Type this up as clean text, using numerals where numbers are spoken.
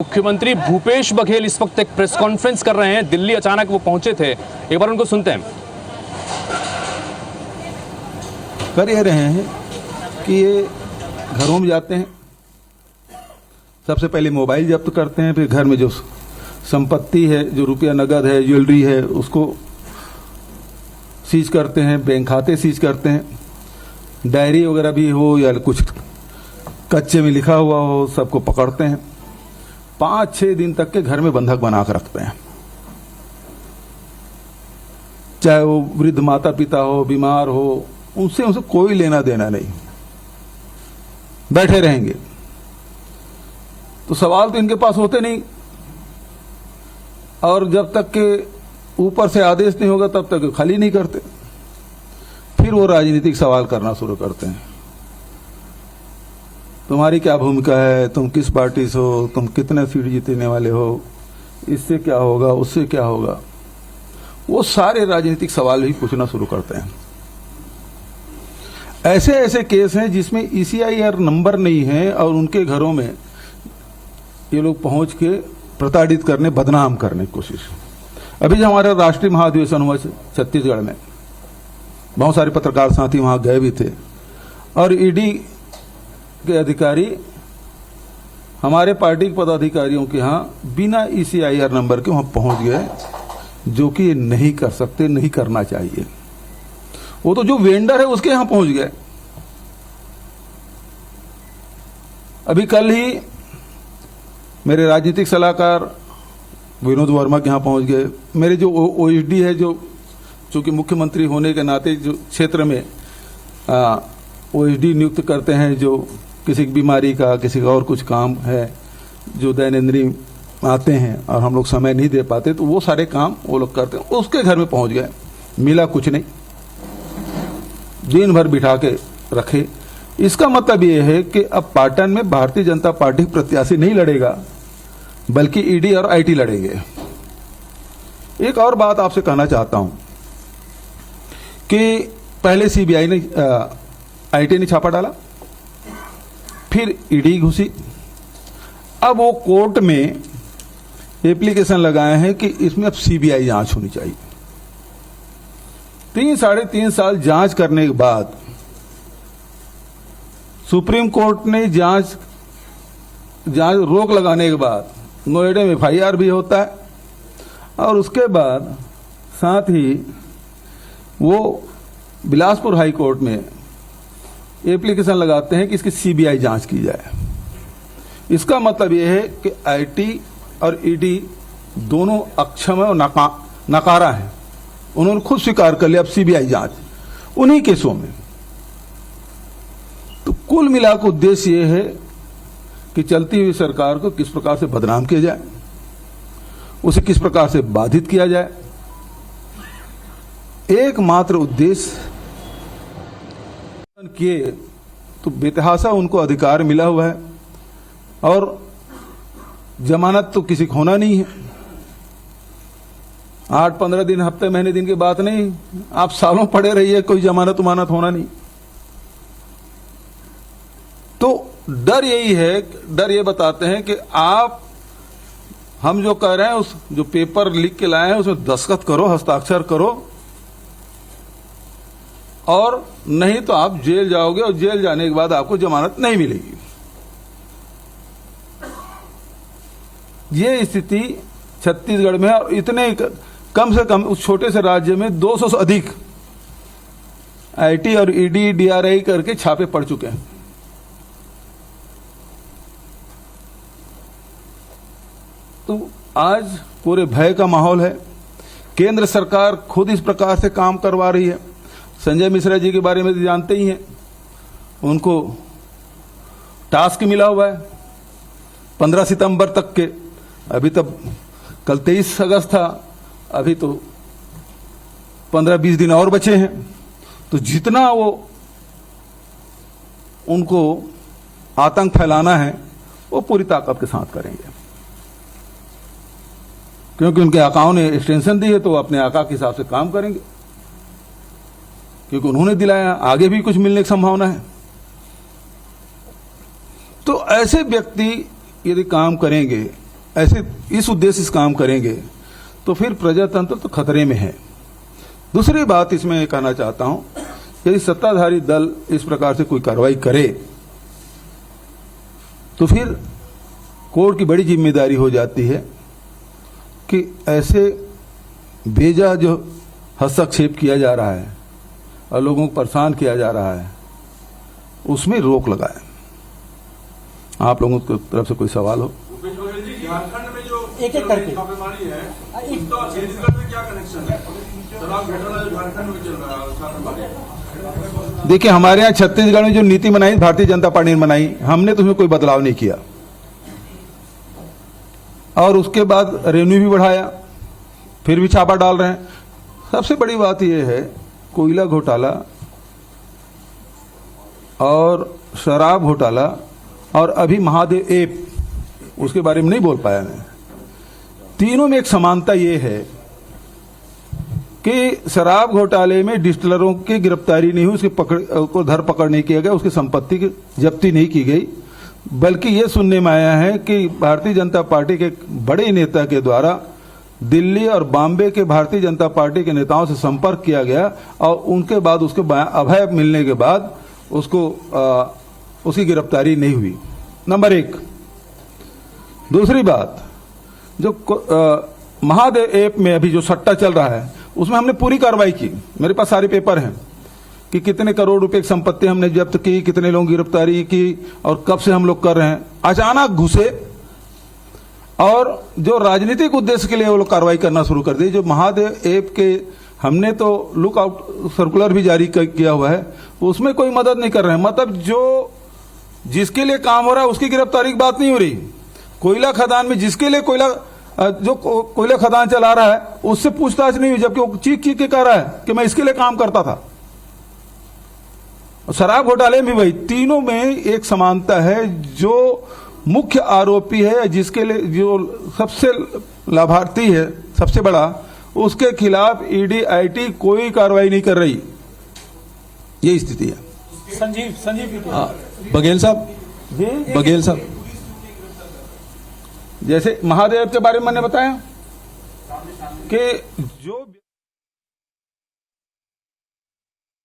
मुख्यमंत्री भूपेश बघेल इस वक्त एक प्रेस कॉन्फ्रेंस कर रहे हैं। दिल्ली अचानक वो पहुंचे थे, एक बार उनको सुनते हैं। कर ये रहे हैं कि ये घरों में जाते हैं, सबसे पहले मोबाइल जब्त करते हैं, फिर घर में जो संपत्ति है, जो रुपया नगद है, ज्वेलरी है, उसको सीज करते हैं, बैंक खाते सीज करते हैं, डायरी वगैरह भी हो या कुछ कच्चे में लिखा हुआ हो, सबको पकड़ते हैं। 5-6 दिन तक के घर में बंधक बना कर रखते हैं। चाहे वो वृद्ध माता पिता हो, बीमार हो, उनसे कोई लेना देना नहीं, बैठे रहेंगे। तो सवाल तो इनके पास होते नहीं, और जब तक के ऊपर से आदेश नहीं होगा तब तक खाली नहीं करते। फिर वो राजनीतिक सवाल करना शुरू करते हैं। तुम्हारी क्या भूमिका है, तुम किस पार्टी से हो, तुम कितने सीट जीतने वाले हो, इससे क्या होगा, उससे क्या होगा, वो सारे राजनीतिक सवाल ही पूछना शुरू करते हैं। ऐसे ऐसे केस हैं जिसमें ECIR नंबर नहीं है और उनके घरों में ये लोग पहुंच के प्रताड़ित करने, बदनाम करने की कोशिश। अभी जो हमारा राष्ट्रीय महाधिवेशन हुआ छत्तीसगढ़ में, बहुत सारे पत्रकार साथी वहां गए भी थे, और ईडी के अधिकारी हमारे पार्टी के पदाधिकारियों के यहाँ बिना ECIR नंबर के वहां पहुंच गए, जो कि ये नहीं कर सकते, नहीं करना चाहिए। वो तो जो वेंडर है उसके यहां पहुंच गए। अभी कल ही मेरे राजनीतिक सलाहकार विनोद वर्मा के यहां पहुंच गए। मेरे जो OSD है, जो चूंकि मुख्यमंत्री होने के नाते जो क्षेत्र में OSD नियुक्त करते हैं, जो किसी की बीमारी का, किसी का और कुछ काम है, जो दैनंदिन आते हैं और हम लोग समय नहीं दे पाते, तो वो सारे काम वो लोग करते हैं। उसके घर में पहुंच गए, मिला कुछ नहीं, दिन भर बिठा के रखे। इसका मतलब ये है कि अब पाटन में भारतीय जनता पार्टी प्रत्याशी नहीं लड़ेगा, बल्कि ईडी और IT लड़ेंगे। एक और बात आपसे कहना चाहता हूं कि पहले CBI ने IT ने छापा डाला, फिर ईडी घुसी। अब वो कोर्ट में एप्लीकेशन लगाए हैं कि इसमें अब CBI जांच होनी चाहिए। 3-3.5 साल जांच करने के बाद सुप्रीम कोर्ट ने जांच रोक लगाने के बाद नोएडा में FIR भी होता है, और उसके बाद साथ ही वो बिलासपुर हाई कोर्ट में एप्लीकेशन लगाते हैं कि इसकी CBI जांच की जाए। इसका मतलब यह है कि IT और ED दोनों अक्षम है और नकारा है। उन्होंने खुद स्वीकार कर लिया अब CBI जांच उन्हीं केसों में। तो कुल मिलाकर उद्देश्य यह है कि चलती हुई सरकार को किस प्रकार से बदनाम किया जाए, उसे किस प्रकार से बाधित किया जाए। एकमात्र उद्देश्य किए तो बेतहासा उनको अधिकार मिला हुआ है, और जमानत तो किसी को होना नहीं है। 8-15 दिन, हफ्ते, महीने, दिन की बात नहीं, आप सालों पड़े रहिए, कोई जमानत उमानत होना नहीं। तो डर यही है, डर ये बताते हैं कि आप, हम जो कह रहे हैं, उस जो पेपर लिख के लाए हैं उसमें दस्तखत करो, हस्ताक्षर करो, और नहीं तो आप जेल जाओगे, और जेल जाने के बाद आपको जमानत नहीं मिलेगी। ये स्थिति छत्तीसगढ़ में है, और इतने कम से कम उस छोटे से राज्य में 200 से अधिक IT और ED DRI करके छापे पड़ चुके हैं। तो आज पूरे भय का माहौल है। केंद्र सरकार खुद इस प्रकार से काम करवा रही है। संजय मिश्रा जी के बारे में तो जानते ही हैं, उनको टास्क मिला हुआ है 15 सितंबर तक के। अभी तब कल 23 अगस्त था, अभी तो 15-20 दिन और बचे हैं। तो जितना वो उनको आतंक फैलाना है वो पूरी ताकत के साथ करेंगे, क्योंकि उनके आकाओं ने एक्सटेंशन दी है, तो वो अपने आका के हिसाब से काम करेंगे, क्योंकि उन्होंने दिलाया। आगे भी कुछ मिलने की संभावना है। तो ऐसे व्यक्ति यदि काम करेंगे ऐसे इस उद्देश्य से काम करेंगे तो फिर प्रजातंत्र तो खतरे में है। दूसरी बात इसमें कहना चाहता हूं, यदि सत्ताधारी दल इस प्रकार से कोई कार्रवाई करे तो फिर कोर्ट की बड़ी जिम्मेदारी हो जाती है कि ऐसे बेजा जो हस्तक्षेप किया जा रहा है और लोगों को परेशान किया जा रहा है उसमें रोक लगाए। आप लोगों की तरफ से कोई सवाल हो? झारखंड में जो एक एक करके छापेमारी है उसका छत्तीसगढ़ में क्या कनेक्शन है? शराब घोटाला जो झारखंड में चल रहा है छापेमारी। देखिए, हमारे यहाँ छत्तीसगढ़ में जो नीति बनाई भारतीय जनता पार्टी ने बनाई, हमने तो उसमें कोई बदलाव नहीं किया और उसके बाद रेवेन्यू भी बढ़ाया, फिर भी छापा डाल रहे हैं। सबसे बड़ी बात यह है, कोयला घोटाला और शराब घोटाला और अभी महादेव ऐप, उसके बारे में नहीं बोल पाया मैं। तीनों में एक समानता यह है कि शराब घोटाले में डिस्टिलरों की गिरफ्तारी नहीं हुई, उसकी को धर पकड़ नहीं किया गया, उसकी संपत्ति की जब्ती नहीं की गई, बल्कि यह सुनने में आया है कि भारतीय जनता पार्टी के बड़े नेता के द्वारा दिल्ली और बॉम्बे के भारतीय जनता पार्टी के नेताओं से संपर्क किया गया और उनके बाद उसके अभय मिलने के बाद उसकी गिरफ्तारी नहीं हुई। नंबर एक। दूसरी बात, जो महादेव ऐप में अभी जो सट्टा चल रहा है उसमें हमने पूरी कार्रवाई की, मेरे पास सारे पेपर हैं कि कितने करोड़ रुपए की संपत्ति हमने जब्त की, कितने लोगों की गिरफ्तारी की और कब से हम लोग कर रहे हैं। अचानक घुसे और जो राजनीतिक उद्देश्य के लिए वो लोग कार्रवाई करना शुरू कर दी। जो महादेव ऐप के हमने तो लुक आउट सर्कुलर भी जारी किया हुआ है, उसमें कोई मदद नहीं कर रहे हैं। मतलब जो जिसके लिए काम हो रहा है उसकी गिरफ्तारी की बात नहीं हो रही। कोयला खदान में जिसके लिए जो कोयला खदान चला रहा है उससे पूछताछ नहीं हुई, जबकि वो चीख चीख के कह रहा है कि मैं इसके लिए काम करता था। शराब घोटाले में वही, तीनों में एक समानता है। जो मुख्य आरोपी है, जिसके लिए जो सबसे लाभार्थी है सबसे बड़ा, उसके खिलाफ ईडी आईटी कोई कार्रवाई नहीं कर रही। ये स्थिति है। संजीव बघेल साहब, बघेल साहब, जैसे महादेव के बारे में मैंने बताया कि जो